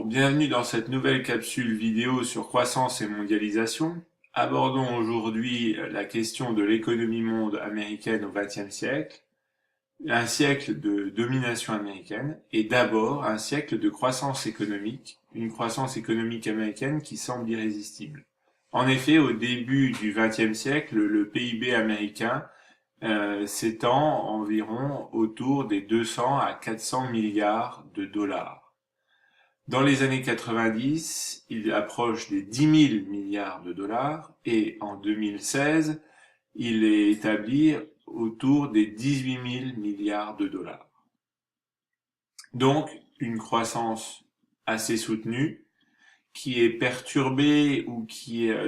Bonjour, bienvenue dans cette nouvelle capsule vidéo sur croissance et mondialisation. Abordons aujourd'hui la question de l'économie monde américaine au XXe siècle, un siècle de domination américaine et d'abord un siècle de croissance économique, une croissance économique américaine qui semble irrésistible. En effet, au début du XXe siècle, le PIB américain s'étend environ autour des 200 à 400 milliards de dollars. Dans les années 90, il approche des 10 000 milliards de dollars et en 2016, il est établi autour des 18 000 milliards de dollars. Donc, une croissance assez soutenue qui est perturbée ou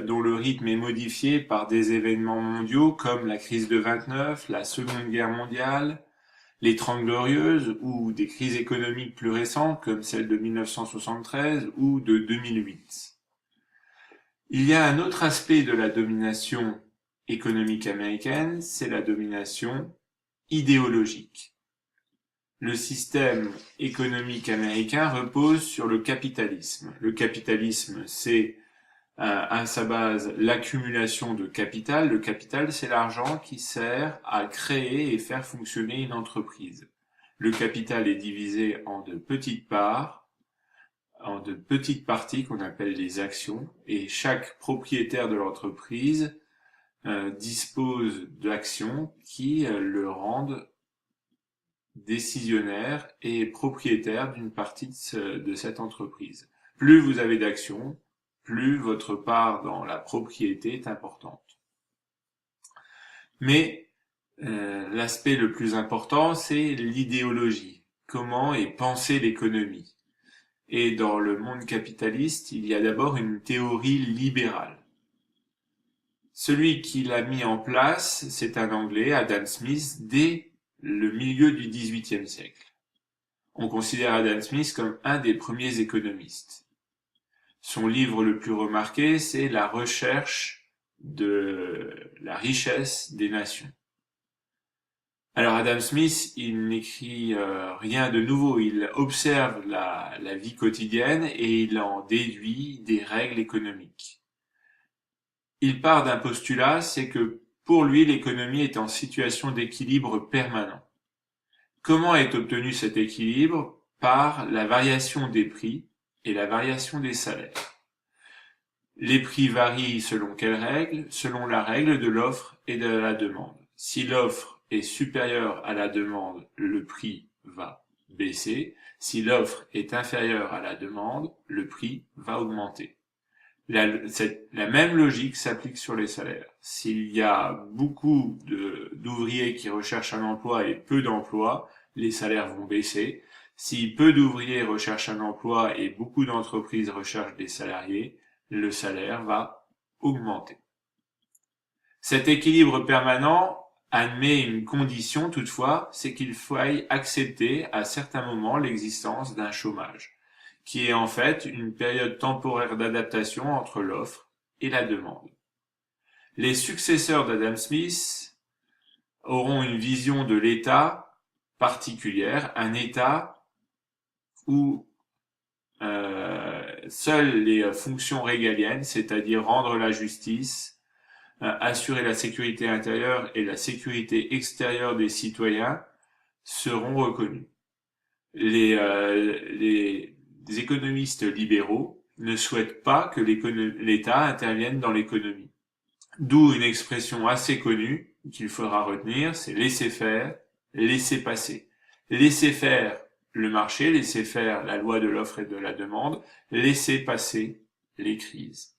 dont le rythme est modifié par des événements mondiaux comme la crise de 29, la Seconde Guerre mondiale, les Trente Glorieuses ou des crises économiques plus récentes comme celle de 1973 ou de 2008. Il y a un autre aspect de la domination économique américaine, c'est la domination idéologique. Le système économique américain repose sur le capitalisme. Le capitalisme, c'est à sa base l'accumulation de capital. Le capital, c'est l'argent qui sert à créer et faire fonctionner une entreprise. Le capital est divisé en de petites parts, en de petites parties qu'on appelle les actions, et chaque propriétaire de l'entreprise dispose d'actions qui le rendent décisionnaire et propriétaire d'une partie de cette entreprise. Plus vous avez d'actions, plus votre part dans la propriété est importante. Mais l'aspect le plus important, c'est l'idéologie. Comment est pensée l'économie? Et dans le monde capitaliste, il y a d'abord une théorie libérale. Celui qui l'a mis en place, c'est un Anglais, Adam Smith, dès le milieu du XVIIIe siècle. On considère Adam Smith comme un des premiers économistes. Son livre le plus remarqué, c'est La recherche de la richesse des nations. Alors Adam Smith, il n'écrit rien de nouveau, il observe la vie quotidienne et il en déduit des règles économiques. Il part d'un postulat, c'est que pour lui, l'économie est en situation d'équilibre permanent. Comment est obtenu cet équilibre? Par la variation des prix et la variation des salaires. Les prix varient selon quelle règle? Selon la règle de l'offre et de la demande. Si l'offre est supérieure à la demande, le prix va baisser. Si l'offre est inférieure à la demande, le prix va augmenter. La même logique s'applique sur les salaires. S'il y a beaucoup d'ouvriers qui recherchent un emploi et peu d'emplois, les salaires vont baisser. Si peu d'ouvriers recherchent un emploi et beaucoup d'entreprises recherchent des salariés, le salaire va augmenter. Cet équilibre permanent admet une condition toutefois, c'est qu'il faille accepter à certains moments l'existence d'un chômage, qui est en fait une période temporaire d'adaptation entre l'offre et la demande. Les successeurs d'Adam Smith auront une vision de l'État particulière, un État où seules les fonctions régaliennes, c'est-à-dire rendre la justice, assurer la sécurité intérieure et la sécurité extérieure des citoyens, seront reconnues. Les économistes libéraux ne souhaitent pas que l'État intervienne dans l'économie. D'où une expression assez connue qu'il faudra retenir, c'est laisser faire, laisser passer. Laisser faire le marché, laisser faire la loi de l'offre et de la demande, laisser passer les crises.